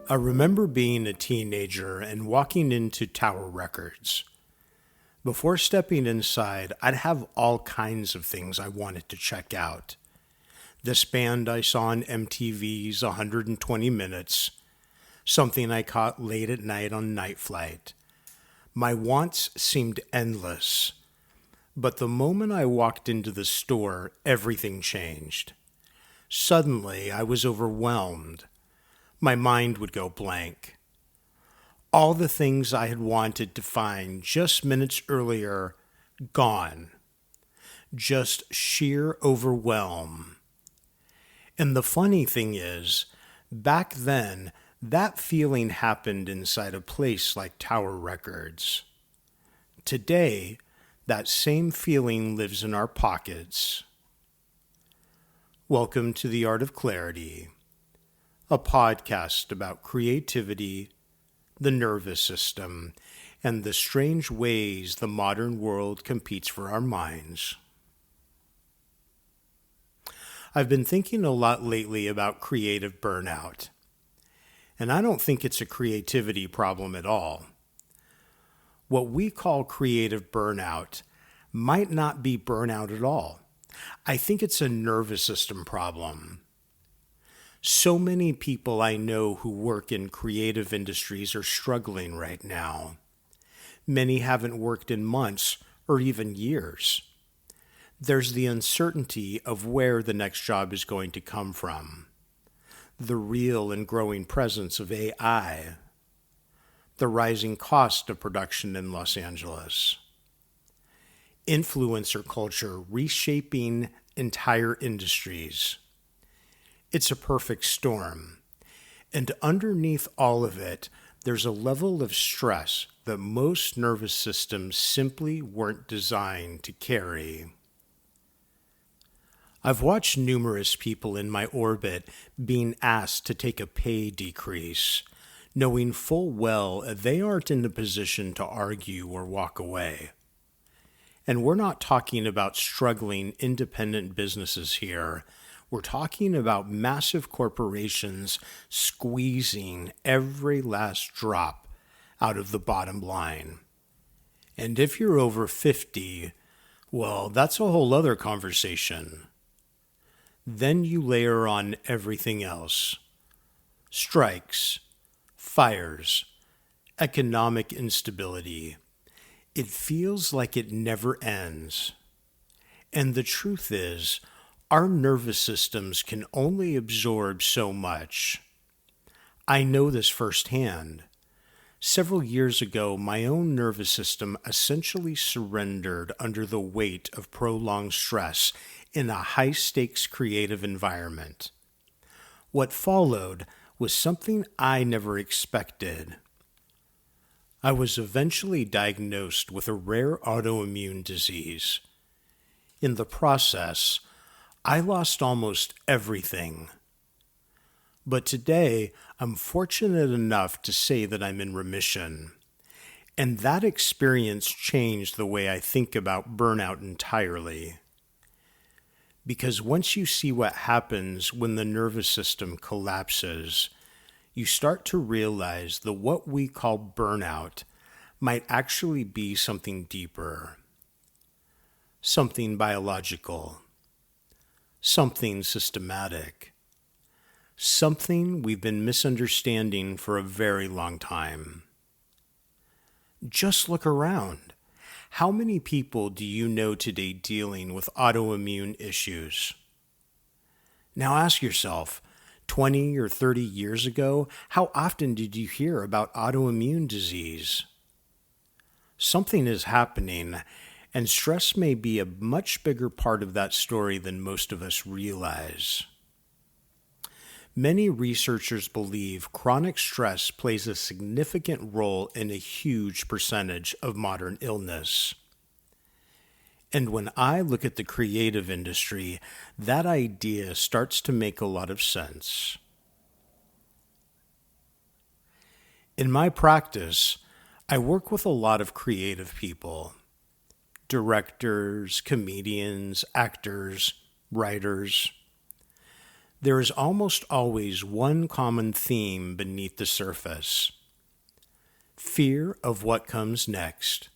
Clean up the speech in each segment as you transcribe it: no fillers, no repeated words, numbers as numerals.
I remember being a teenager and walking into Tower Records. Before stepping inside, I'd have all kinds of things I wanted to check out. This band I saw on MTV's 120 Minutes, something I caught late at night on Night Flight. My wants seemed endless, but the moment I walked into the store, everything changed. Suddenly, I was overwhelmed. My mind would go blank. All the things I had wanted to find just minutes earlier, gone. Just sheer overwhelm. And the funny thing is, back then, that feeling happened inside a place like Tower Records. Today, that same feeling lives in our pockets. Welcome to The Art of Clarity, a podcast about creativity, the nervous system, and the strange ways the modern world competes for our minds. I've been thinking a lot lately about creative burnout, and I don't think it's a creativity problem at all. What we call creative burnout might not be burnout at all. I think it's a nervous system problem. So many people I know who work in creative industries are struggling right now. Many haven't worked in months or even years. There's the uncertainty of where the next job is going to come from. The real and growing presence of AI. The rising cost of production in Los Angeles. Influencer culture reshaping entire industries. It's a perfect storm. And underneath all of it, there's a level of stress that most nervous systems simply weren't designed to carry. I've watched numerous people in my orbit being asked to take a pay decrease, knowing full well they aren't in a position to argue or walk away. And we're not talking about struggling independent businesses here. We're talking about massive corporations squeezing every last drop out of the bottom line. And if you're over 50, well, that's a whole other conversation. Then you layer on everything else. Strikes, fires, economic instability. It feels like it never ends. And the truth is, our nervous systems can only absorb so much. I know this firsthand. Several years ago, my own nervous system essentially surrendered under the weight of prolonged stress in a high-stakes creative environment. What followed was something I never expected. I was eventually diagnosed with a rare autoimmune disease. In the process, I lost almost everything. But today, I'm fortunate enough to say that I'm in remission. And that experience changed the way I think about burnout entirely. Because once you see what happens when the nervous system collapses, you start to realize that what we call burnout might actually be something deeper, something biological, something systematic, something we've been misunderstanding for a very long time. Just look around. How many people do you know today dealing with autoimmune issues? Now ask yourself, 20 or 30 years ago, how often did you hear about autoimmune disease? Something is happening, and stress may be a much bigger part of that story than most of us realize. Many researchers believe chronic stress plays a significant role in a huge percentage of modern illness. And when I look at the creative industry, that idea starts to make a lot of sense. In my practice, I work with a lot of creative people. Directors, comedians, actors, writers. There is almost always one common theme beneath the surface: fear of what comes next,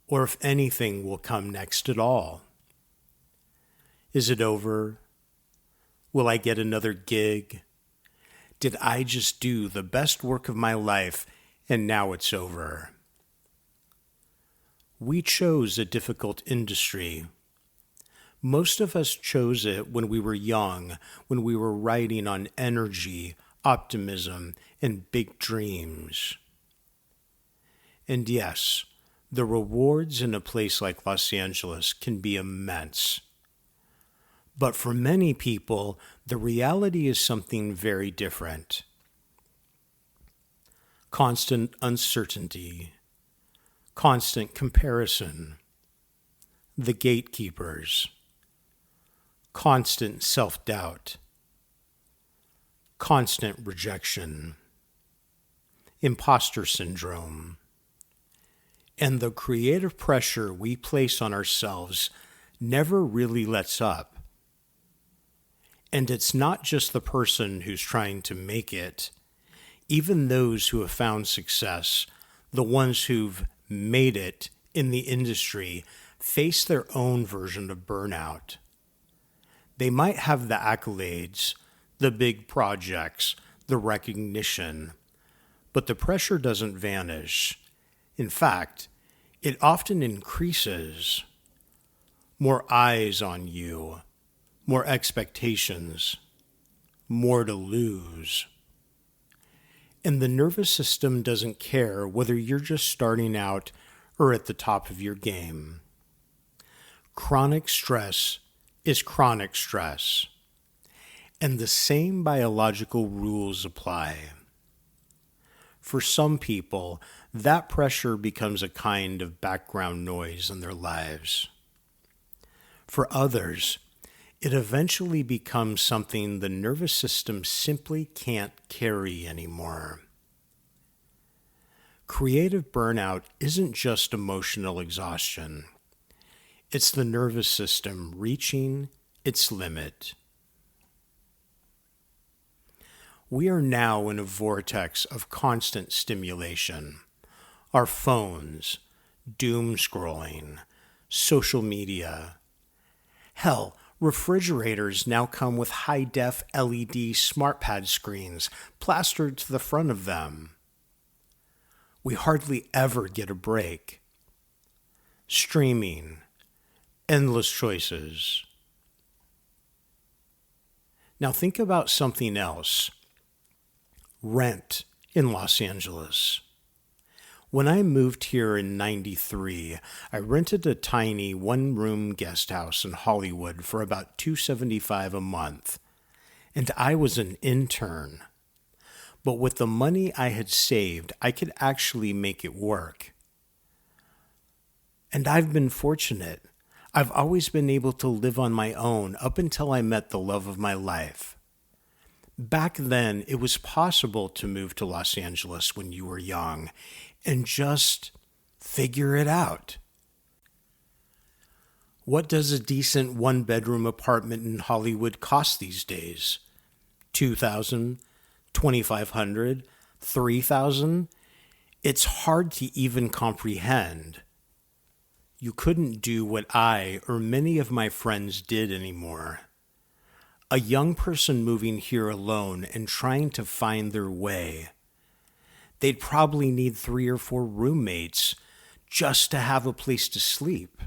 or if anything will come next at all. Is it over? Will I get another gig? Did I just do the best work of my life and now it's over? We chose a difficult industry. Most of us chose it when we were young, when we were riding on energy, optimism, and big dreams. And yes, the rewards in a place like Los Angeles can be immense. But for many people, the reality is something very different. Constant uncertainty, constant comparison, the gatekeepers, constant self-doubt, constant rejection, imposter syndrome, and the creative pressure we place on ourselves never really lets up. And it's not just the person who's trying to make it. Even those who have found success, the ones who've made it in the industry, face their own version of burnout. They might have the accolades, the big projects, the recognition, but the pressure doesn't vanish. In fact, it often increases. More eyes on you, more expectations, more to lose. And the nervous system doesn't care whether you're just starting out or at the top of your game. Chronic stress is chronic stress, and the same biological rules apply. For some people, that pressure becomes a kind of background noise in their lives. For others, it eventually becomes something the nervous system simply can't carry anymore. Creative burnout isn't just emotional exhaustion. It's the nervous system reaching its limit. We are now in a vortex of constant stimulation. Our phones, doom scrolling, social media. Hell, refrigerators now come with high-def LED SmartPad screens plastered to the front of them. We hardly ever get a break. Streaming, endless choices. Now think about something else. Rent in Los Angeles. When I moved here in '93, I rented a tiny one-room guest house in Hollywood for about $275 a month, and I was an intern. But with the money I had saved, I could actually make it work. And I've been fortunate. I've always been able to live on my own up until I met the love of my life. Back then, it was possible to move to Los Angeles when you were young and just figure it out. What does a decent one-bedroom apartment in Hollywood cost these days? $2,000, $2,500, $3,000? It's hard to even comprehend. You couldn't do what I or many of my friends did anymore. A young person moving here alone and trying to find their way. They'd probably need 3 or 4 roommates just to have a place to sleep.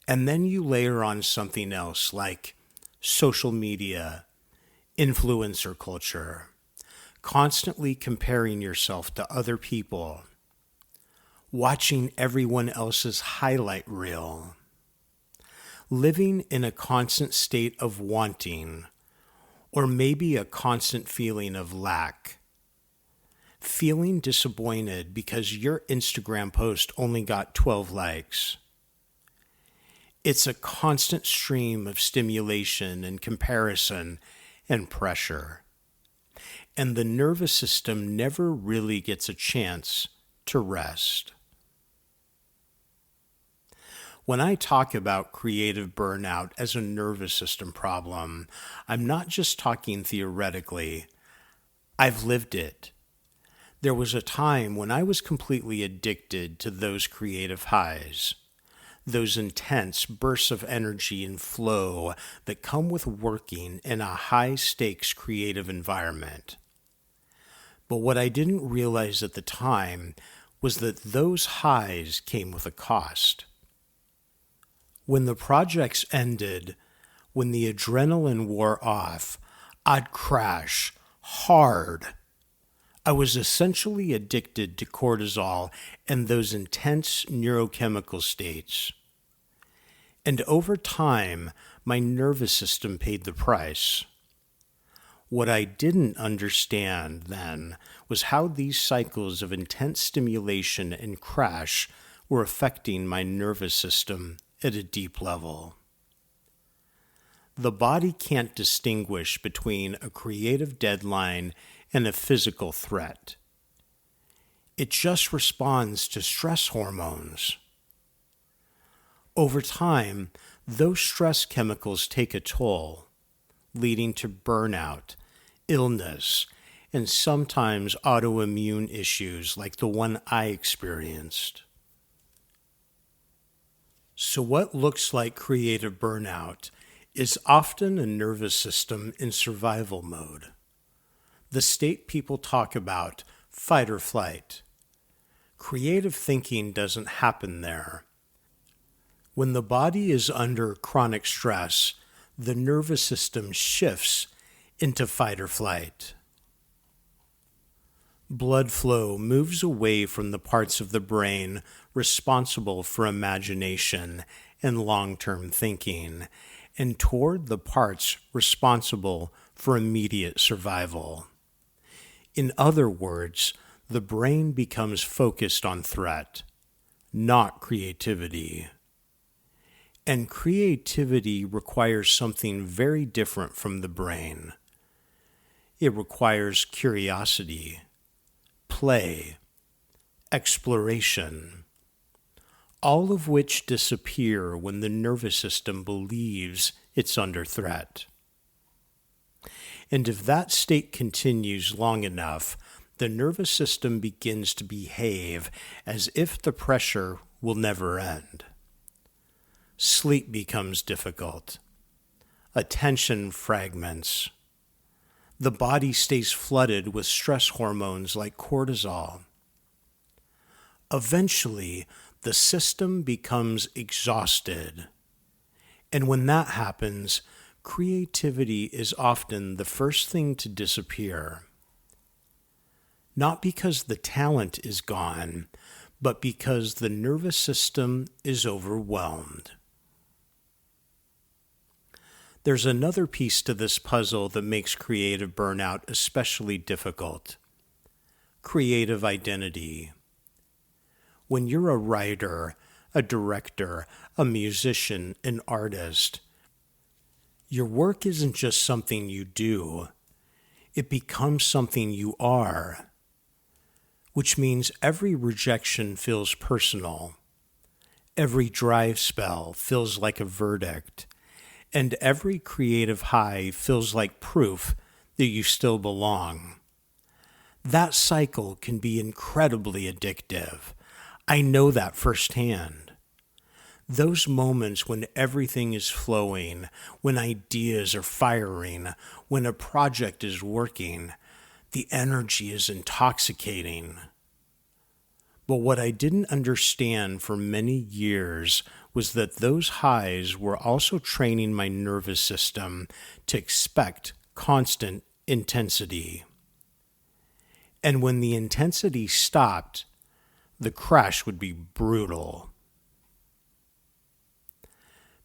And then you layer on something else like social media, influencer culture, constantly comparing yourself to other people, watching everyone else's highlight reel, living in a constant state of wanting, or maybe a constant feeling of lack, feeling disappointed because your Instagram post only got 12 likes. It's a constant stream of stimulation and comparison and pressure. And the nervous system never really gets a chance to rest. When I talk about creative burnout as a nervous system problem, I'm not just talking theoretically. I've lived it. There was a time when I was completely addicted to those creative highs, those intense bursts of energy and flow that come with working in a high-stakes creative environment. But what I didn't realize at the time was that those highs came with a cost. When the projects ended, when the adrenaline wore off, I'd crash hard. I was essentially addicted to cortisol and those intense neurochemical states. And over time, my nervous system paid the price. What I didn't understand then was how these cycles of intense stimulation and crash were affecting my nervous system at a deep level. The body can't distinguish between a creative deadline and a physical threat. It just responds to stress hormones. Over time, those stress chemicals take a toll, leading to burnout, illness, and sometimes autoimmune issues like the one I experienced. So what looks like creative burnout is often a nervous system in survival mode. The state people talk about, fight or flight. Creative thinking doesn't happen there. When the body is under chronic stress, the nervous system shifts into fight or flight. Blood flow moves away from the parts of the brain responsible for imagination and long-term thinking, and toward the parts responsible for immediate survival. In other words, the brain becomes focused on threat, not creativity. And creativity requires something very different from the brain. It requires curiosity, play, exploration, all of which disappear when the nervous system believes it's under threat. And if that state continues long enough, the nervous system begins to behave as if the pressure will never end. Sleep becomes difficult. Attention fragments. The body stays flooded with stress hormones like cortisol. Eventually, the system becomes exhausted. And when that happens, creativity is often the first thing to disappear. Not because the talent is gone, but because the nervous system is overwhelmed. There's another piece to this puzzle that makes creative burnout especially difficult. Creative identity. When you're a writer, a director, a musician, an artist, your work isn't just something you do. It becomes something you are, which means every rejection feels personal. Every dry spell feels like a verdict. And every creative high feels like proof that you still belong. That cycle can be incredibly addictive. I know that firsthand. Those moments when everything is flowing, when ideas are firing, when a project is working, the energy is intoxicating. But what I didn't understand for many years was that those highs were also training my nervous system to expect constant intensity. And when the intensity stopped, the crash would be brutal.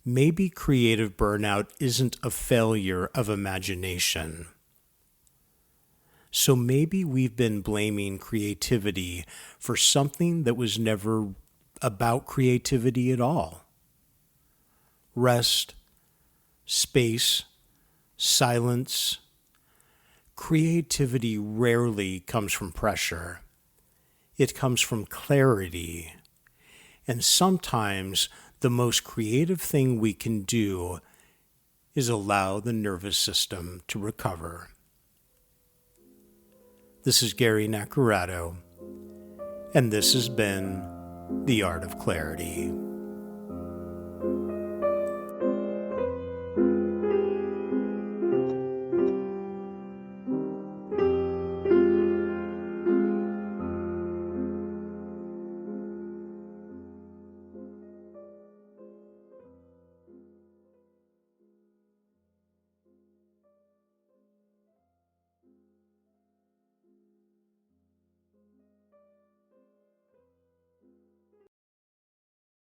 Maybe creative burnout isn't a failure of imagination. So maybe we've been blaming creativity for something that was never about creativity at all. Rest, space, silence. Creativity rarely comes from pressure. It comes from clarity. And sometimes the most creative thing we can do is allow the nervous system to recover. This is Gary Naccarato, and this has been The Art of Clarity.